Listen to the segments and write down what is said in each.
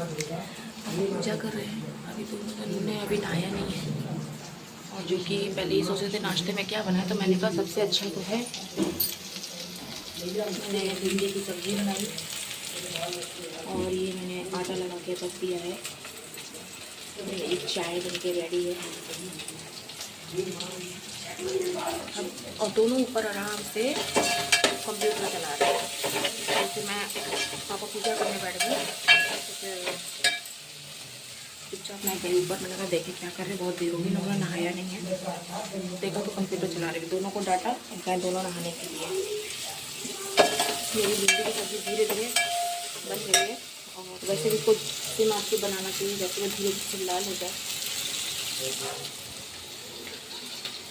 अभी पूजा कर रहे हैं। अभी दोनों ने अभी नहाया नहीं है, और जो कि पहले ही सोचे थे नाश्ते में क्या बनाए, तो मैंने कहा सबसे अच्छा तो है, मैंने भिंडी की सब्ज़ी बनाई और ये मैंने आटा लगा के रख दिया है। एक चाय बन के रेडी है। और दोनों ऊपर आराम से कंप्यूटर चला रहे हैं। जैसे मैं पापा पूजा करने बैठ गई तो फिर चुपचाप मैं गई ऊपर। मैंने कहा देखे क्या कर रहे, बहुत देर होगी, लोगों ने नहाया नहीं है। देखा तो कंप्यूटर चला रहे, दोनों को डाटा गए दोनों नहाने के लिए। मेरी भिंडी की सब्ज़ी धीरे धीरे बन रही है, और वैसे भी कुछ सिम आपको बनाना चाहिए जैसे वो धीरे धीरे लाल हो जाए।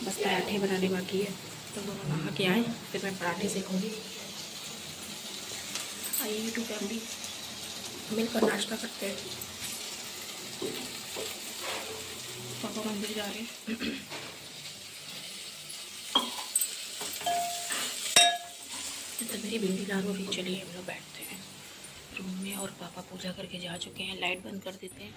बस पराठे बनाने बाकी है, तो दोनों नहा के आए फिर मैं पराठे सेकूँगी। आइए यूट्यूब फैमिली मिलकर नाश्ता करते हैं। पापा मंदिर जा रहे हैं। तो मेरी भिंडी लाल हो रही, चलिए हम लोग बैठते हैं रूम में। और पापा पूजा करके जा चुके हैं, लाइट बंद कर देते हैं।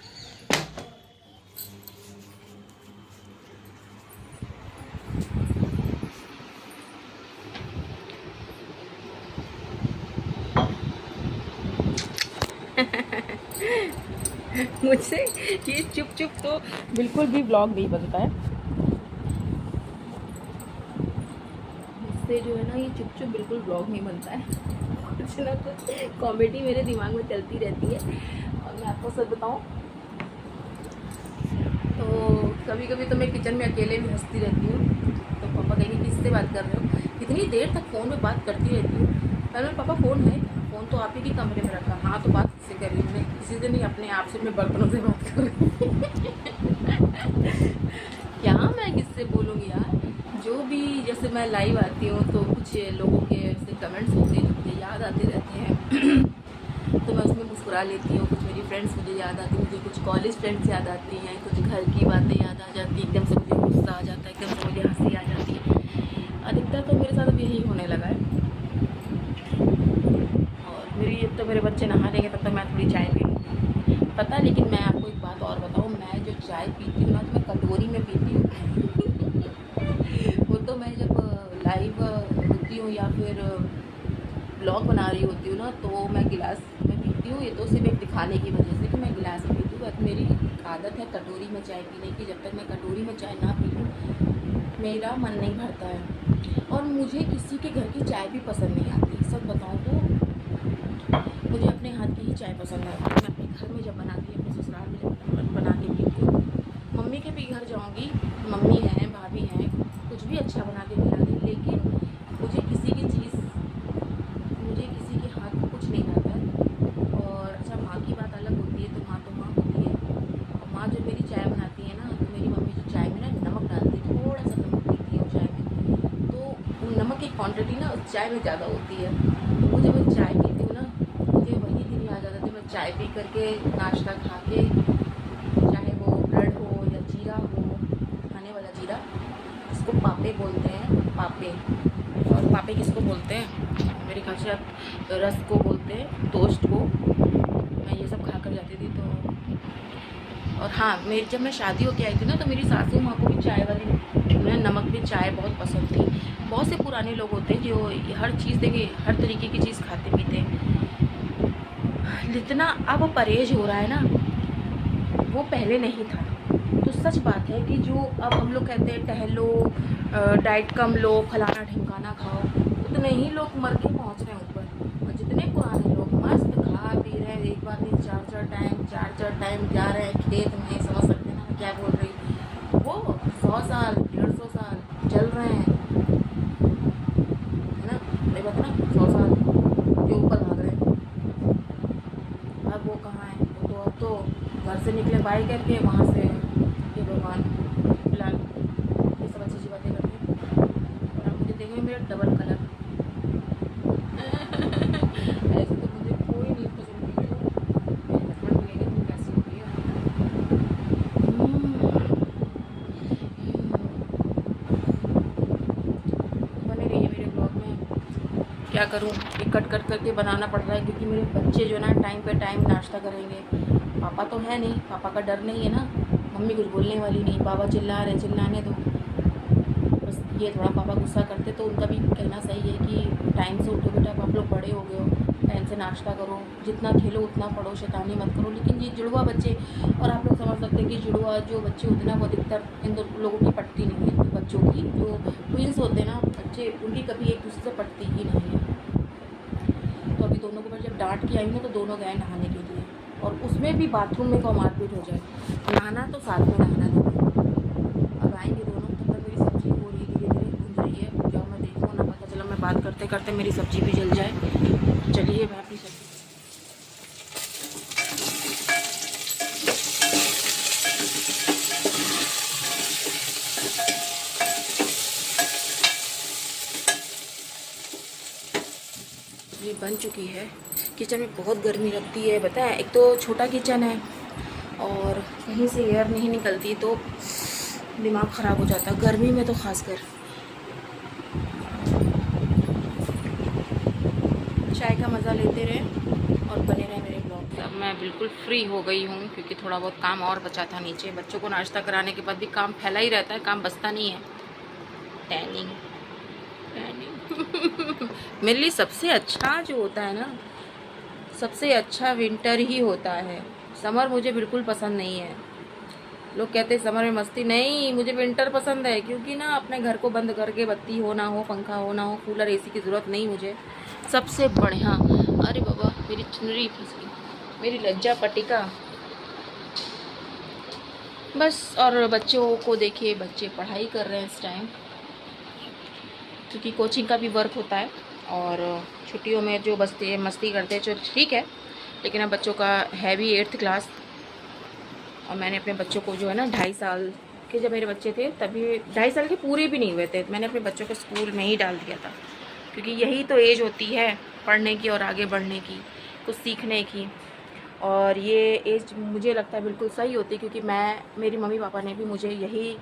मुझसे ये चुप चुप तो बिल्कुल भी व्लॉग नहीं बनता है। मुझसे जो है ना ये चुप चुप बिल्कुल व्लॉग नहीं बनता है। कुछ ना कुछ कॉमेडी मेरे दिमाग में चलती रहती है। और मैं आपको सच बताऊं तो कभी कभी तो मैं किचन में अकेले भी हंसती रहती हूँ। तो पापा कहेंगे किससे बात कर रहे हो, कितनी देर तक फ़ोन में बात करती रहती हूँ। पहले पापा फ़ोन है, फ़ोन तो आप ही की कमरे में रखा। हाँ तो बात किससे कर रही हूँ मैं, किसी से नहीं, अपने आप से मैं बर्तनों से बात कर रही हूँ। क्या मैं किससे बोलूँगी यार। जो भी जैसे मैं लाइव आती हूँ तो कुछ लोगों के ऐसे कमेंट्स होते हैं जो मुझे याद आते रहते हैं। तो मैं उसमें मुस्कुरा लेती हूँ। कुछ मेरी फ्रेंड्स मुझे याद आती, मुझे कुछ कॉलेज फ्रेंड्स याद आती हैं, कुछ घर की बातें याद आ जाती, एकदम से मुझे गुस्सा आ जाता है, एकदम से मुझे हंसी आ जाती है। अधिकतर तो मेरे साथ अब यही होने लगा है। और मेरी तो मेरे बच्चे नहा लेंगे तब तक मैं थोड़ी चाय पी लूँ पता। लेकिन मैं आपको एक बात और बताऊँ, मैं जो चाय पीती हूँ ना तो मैं कटोरी में पीती हूँ। वो तो मैं जब लाइव होती हूँ या फिर ब्लॉग बना रही होती हूँ ना तो मैं गिलास में पीती हूँ। ये तो सिर्फ एक दिखाने की वजह से कि मैं गिलास में पीती हूँ। बट मेरी आदत है कटोरी में चाय पीने की। जब तक मैं कटोरी में चाय ना पी लूँ मेरा मन नहीं भरता है। और मुझे किसी के घर की चाय भी पसंद नहीं आती। सब बताऊँ तो मुझे अपने हाथ की ही चाय पसंद है। मैं अपने घर में जब बनाती हूँ, अपने ससुराल में जब बना के पीती हूँ, मम्मी के भी घर जाऊँगी, मम्मी हैं भाभी हैं कुछ भी अच्छा बना के खिला दें, लेकिन मुझे किसी की चीज़, मुझे किसी के हाथ को कुछ नहीं आता है। और अच्छा माँ की बात अलग होती है, तो माँ होती है। और माँ जब मेरी चाय बनाती है ना तो मेरी मम्मी जो चाय में ना नमक डालती है, थोड़ा सा नमक देती है चाय में, तो नमक की क्वांटिटी ना उस चाय में ज़्यादा होती है। तो वो जब मैं चाय पीती हूँ ना मुझे वही दिन याद आ जाता है। मैं चाय पी करके नाश्ता खा के, चाहे वो ब्रेड हो या जीरा हो, खाने वाला जीरा, इसको पापे बोलते हैं, पापे। और पापे किसको बोलते हैं, मेरे ख्याल से रस को बोलते हैं, टोस्ट को। मैं ये सब खा कर जाती थी। तो और हाँ, मेरी जब मैं शादी होके आई थी ना तो मेरी सासू माँ को भी चाय वाली, उन्हें नमक भी चाय बहुत पसंद थी। बहुत से पुराने लोग होते हैं जो हर चीज़ देखिए हर तरीके की चीज़ खाते पीते हैं। जितना अब परहेज हो रहा है ना वो पहले नहीं था। तो सच बात है कि जो अब हम लोग कहते हैं टहलो, डाइट कम लो, फलाना ढिमकाना खाओ, उतने ही लोग मर के पहुँच रहे हैं ऊपर। और जितने पुराने लोग मस्त खा पी रहे हैं, एक बार नहीं चार चार टाइम जा रहे हैं खेत में, समझ सकते हैं ना मैं क्या बोल रही हूँ। वो 100 साल 150 साल चल रहे हैं, है ना, ये बात ना, 100 साल के ऊपर भाग रहे हैं। अब वो कहाँ है, वो तो अब तो घर से निकले बाई करके वहाँ से कि भगवान फिलहाल ये सब अच्छी अच्छी बातें करते हैं। और आप मुझे देखेंगे मेरा डबल कलर। ऐसे तो मुझे कोई नहीं पसंद, मेरे हस्बैंड बोलेंगे तुम कैसी हो गई है। बने रहिए मेरे ब्लॉग में। क्या करूं, ये कट करके बनाना पड़ रहा है क्योंकि मेरे बच्चे जो है ना टाइम पे टाइम नाश्ता करेंगे। पापा तो है नहीं, पापा का डर नहीं है ना, मम्मी कुछ बोलने वाली नहीं, पापा चिल्ला रहे चिल्लाने दो। बस ये थोड़ा पापा गुस्सा करते तो उनका भी कहना सही है कि टाइम से उठो बेटा, अब आप लोग बड़े हो गए हो, टाइम से नाश्ता करो, जितना खेलो उतना पढ़ो, शैतानी मत करो। लेकिन ये जुड़वा बच्चे, और आप लोग समझ सकते हैं कि जुड़वा जो बच्चे होते हैं ना वो अधिकतर इन दो लोगों की पटती नहीं है, बच्चों की जो ट्विंस होते हैं ना बच्चे, उनकी कभी एक दूसरे से पटती ही नहीं है। तो अभी दोनों को मैं जब डांट के आई हूँ तो दोनों गए नहाने के लिए, और उसमें भी बाथरूम में को मारपीट हो जाए, नहाना तो साथ में नहाना दोनों। अब आएंगे दोनों, तब तक मेरी सब्जी हो रही धीरे धीरे भून रही है, जाओ मैं देखूँ ना, पता चला मैं बात करते करते मेरी सब्जी भी जल जाए। चलिए मैं अपनी सब्जी, ये बन चुकी है। किचन में बहुत गर्मी लगती है, बताएं, एक तो छोटा किचन है और कहीं से एयर नहीं निकलती तो दिमाग ख़राब हो जाता है गर्मी में तो खासकर। चाय का मज़ा लेते रहे और बने रहे मेरे ब्लॉग। अब मैं बिल्कुल फ्री हो गई हूँ क्योंकि थोड़ा बहुत काम और बचा था नीचे। बच्चों को नाश्ता कराने के बाद भी काम फैला ही रहता है, काम बचता नहीं है। टैनिंग टैनिंग मेरे लिए सबसे अच्छा जो होता है ना, सबसे अच्छा विंटर ही होता है। समर मुझे बिल्कुल पसंद नहीं है। लोग कहते हैं समर में मस्ती, नहीं, मुझे विंटर पसंद है क्योंकि ना अपने घर को बंद करके, बत्ती हो ना हो, पंखा हो ना हो, कूलर एसी की ज़रूरत नहीं मुझे। सबसे बढ़िया, अरे बाबा मेरी चुनरी फंस गई, मेरी लज्जा पट्टिका। बस, और बच्चों को देखिए, बच्चे पढ़ाई कर रहे हैं इस टाइम क्योंकि कोचिंग का भी वर्क होता है, और छुट्टियों में जो बस्ती मस्ती करते हैं जो ठीक है, लेकिन अब बच्चों का है भी 8th क्लास। और मैंने अपने बच्चों को जो है ना 2.5 साल के, जब मेरे बच्चे थे तभी 2.5 साल के पूरे भी नहीं हुए थे, मैंने अपने बच्चों को स्कूल में ही डाल दिया था क्योंकि यही तो एज होती है पढ़ने की और आगे बढ़ने की, कुछ सीखने की। और ये एज मुझे लगता है बिल्कुल सही होती है क्योंकि मेरी मम्मी पापा ने भी मुझे यही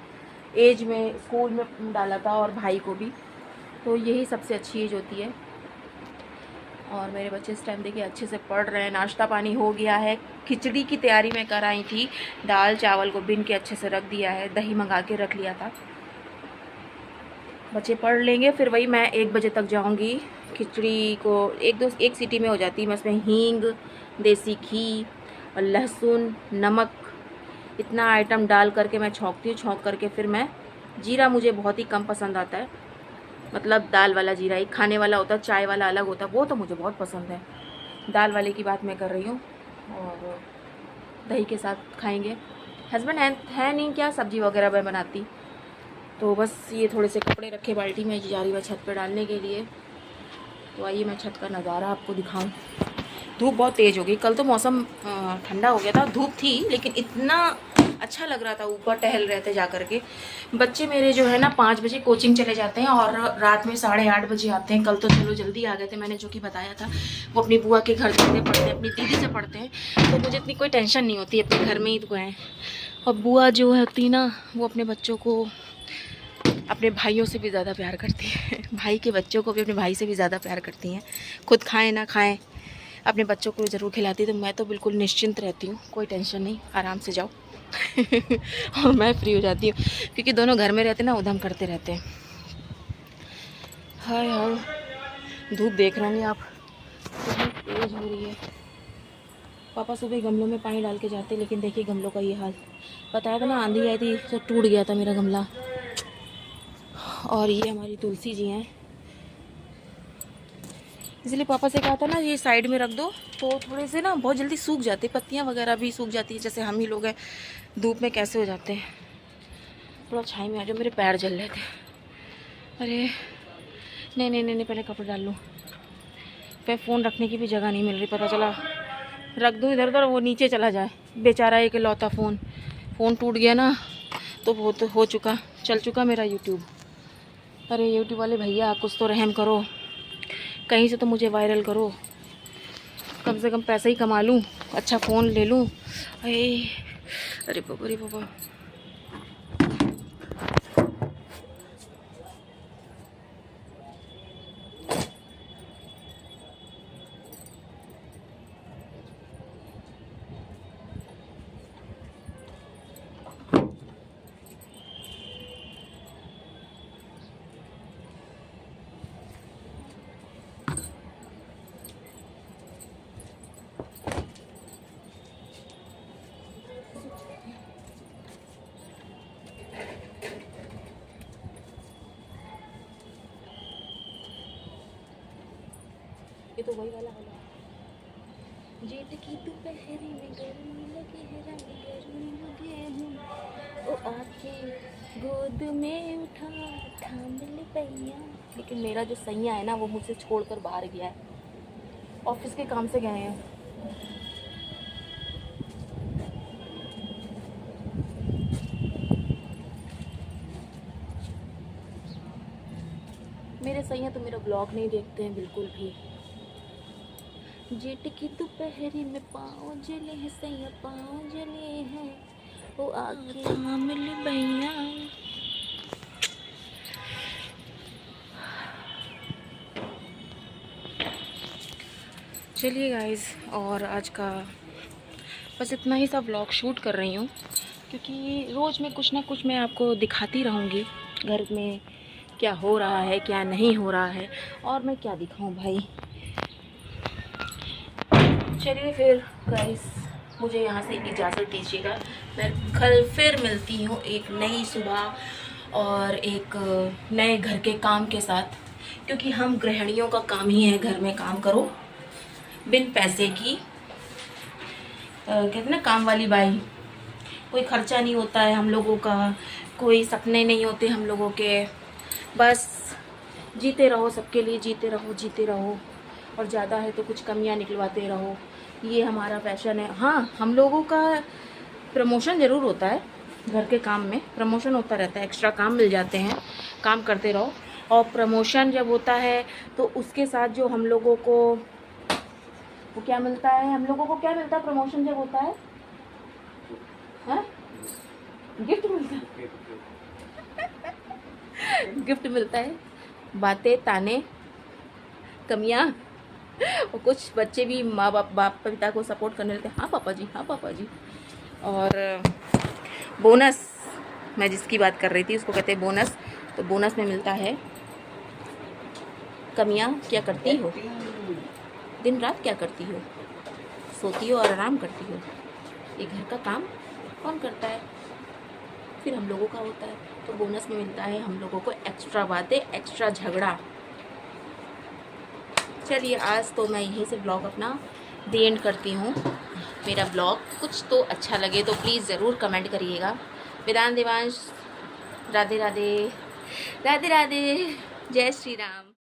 एज में स्कूल में डाला था, और भाई को भी, तो यही सबसे अच्छी एज होती है। और मेरे बच्चे इस टाइम देखिए अच्छे से पढ़ रहे हैं, नाश्ता पानी हो गया है। खिचड़ी की तैयारी मैं कर आई थी, दाल चावल को बिन के अच्छे से रख दिया है, दही मंगा के रख लिया था। बच्चे पढ़ लेंगे, फिर वही मैं 1 बजे तक जाऊंगी। खिचड़ी को एक सीटी में हो जाती है, मैं उसमें हींग, देसी घी और लहसुन, नमक, इतना आइटम डाल करके मैं छौंकती हूँ। छौंक करके फिर मैं, जीरा मुझे बहुत ही कम पसंद आता है, मतलब दाल वाला जीरा, एक खाने वाला होता है, चाय वाला अलग होता है, वो तो मुझे बहुत पसंद है। दाल वाले की बात मैं कर रही हूँ। और दही के साथ खाएंगे। हस्बैंड है नहीं क्या, सब्जी वगैरह मैं बनाती। तो बस ये थोड़े से कपड़े रखे बाल्टी में, जा रही मैं छत पे डालने के लिए। तो आइए मैं छत का नज़ारा आपको दिखाऊं। धूप बहुत तेज़ हो गई, कल तो मौसम ठंडा हो गया था, धूप थी लेकिन इतना अच्छा लग रहा था, ऊपर टहल रहे थे जा करके। बच्चे मेरे जो है ना 5 बजे कोचिंग चले जाते हैं और रात में 8:30 बजे आते हैं। कल तो चलो जल्दी आ गए थे, मैंने जो कि बताया था। वो अपनी बुआ के घर जाते पढ़ते हैं, अपनी दीदी से पढ़ते हैं, तो मुझे इतनी कोई टेंशन नहीं होती, अपने घर में ही तो हैं। और बुआ जो होती ना, वो अपने बच्चों को अपने भाइयों से भी ज़्यादा प्यार करती है। भाई के बच्चों को भी अपने भाई से भी ज़्यादा प्यार करती हैं। खुद खाएं ना खाएं, अपने बच्चों को ज़रूर खिलाती। तो मैं तो बिल्कुल निश्चिंत रहती हूँ, कोई टेंशन नहीं, आराम से जाओ। और मैं फ्री हो जाती हूँ क्योंकि दोनों घर में रहते ना, उधम करते रहते हैं। हाय हाय, धूप देख रहे हैं आप, कितनी तेज हो रही है। पापा सुबह गमलों में पानी डाल के जाते, लेकिन देखिए गमलों का ये हाल। बताया था ना, आंधी आई थी तो टूट गया था मेरा गमला। और ये हमारी तुलसी जी हैं, इसलिए पापा से कहा था ना ये साइड में रख दो, तो थोड़े से ना बहुत जल्दी सूख जाते, पत्तियां वगैरह भी सूख जाती है, जैसे हम ही लोग हैं धूप में कैसे हो जाते हैं। थोड़ा छाई में आ जाओ, मेरे पैर जल रहे थे। अरे नहीं नहीं नहीं नहीं, पहले कपड़े डाल लूँ। पे फ़ोन रखने की भी जगह नहीं मिल रही, पता चला रख दूँ इधर उधर, वो नीचे चला जाए बेचारा, एक लौता फ़ोन टूट गया ना, तो वो तो हो चुका, चल चुका मेरा यूट्यूब। अरे यूट्यूब वाले भैया कुछ तो रहम करो, कहीं से तो मुझे वायरल करो, कम से कम पैसा ही कमा लूँ, अच्छा फ़ोन ले लूँ। अरे बाबा, अरे बाबा। तो वही वाला है। जेठ की दोपहरी में गर्मी लगे है, रानी गर्मी लगे हूँ, ओ आके गोद में उठा थाम ले पैया। लेकिन मेरा जो सैया है ना वो मुझसे छोड़कर बाहर गया है, ऑफिस के काम से गए हैं। मेरे सैया तो मेरा ब्लॉग नहीं देखते हैं बिल्कुल भी। जेठ की दोपहरी में पाँव जले हैं सैया, पाँव जले हैं, वो आके थाम ले भैया। चलिए गाइस, और आज का बस इतना ही सा व्लॉग शूट कर रही हूँ, क्योंकि रोज़ में कुछ ना कुछ मैं आपको दिखाती रहूँगी घर में क्या हो रहा है क्या नहीं हो रहा है, और मैं क्या दिखाऊँ भाई। चलिए फिर गाइस, मुझे यहाँ से इजाज़त दीजिएगा। मैं कल फिर मिलती हूँ एक नई सुबह और एक नए घर के काम के साथ, क्योंकि हम गृहिणियों का काम ही है घर में काम करो बिन पैसे की। कहते ना काम वाली बाई, कोई खर्चा नहीं होता है हम लोगों का, कोई सपने नहीं होते हम लोगों के, बस जीते रहो, सबके लिए जीते रहो, जीते रहो, और ज़्यादा है तो कुछ कमियां निकलवाते रहो, ये हमारा पैशन है। हाँ, हम लोगों का प्रमोशन ज़रूर होता है, घर के काम में प्रमोशन होता रहता है, एक्स्ट्रा काम मिल जाते हैं, काम करते रहो। और प्रमोशन जब होता है तो उसके साथ जो हम लोगों को वो क्या मिलता है, हम लोगों को क्या मिलता है प्रमोशन जब होता है? हाँ, गिफ्ट मिलता है। गिफ्ट मिलता है, बातें, ताने, कमियाँ, और कुछ बच्चे भी माँ बाप पिता को सपोर्ट करने लगते हैं, हाँ पापा जी, हाँ पापा जी। और बोनस, मैं जिसकी बात कर रही थी उसको कहते हैं बोनस। तो बोनस में मिलता है कमियाँ क्या करती हो, दिन रात क्या करती हो, सोती हो और आराम करती हो, ये घर का काम कौन करता है? फिर हम लोगों का होता है। तो बोनस में मिलता है हम लोगों को एक्स्ट्रा बातें, एक्स्ट्रा झगड़ा। चलिए, आज तो मैं यहीं से ब्लॉग अपना दी एंड करती हूँ। मेरा ब्लॉग कुछ तो अच्छा लगे तो प्लीज़ ज़रूर कमेंट करिएगा। वेदांत देवांश, राधे राधे, राधे राधे, जय श्री राम।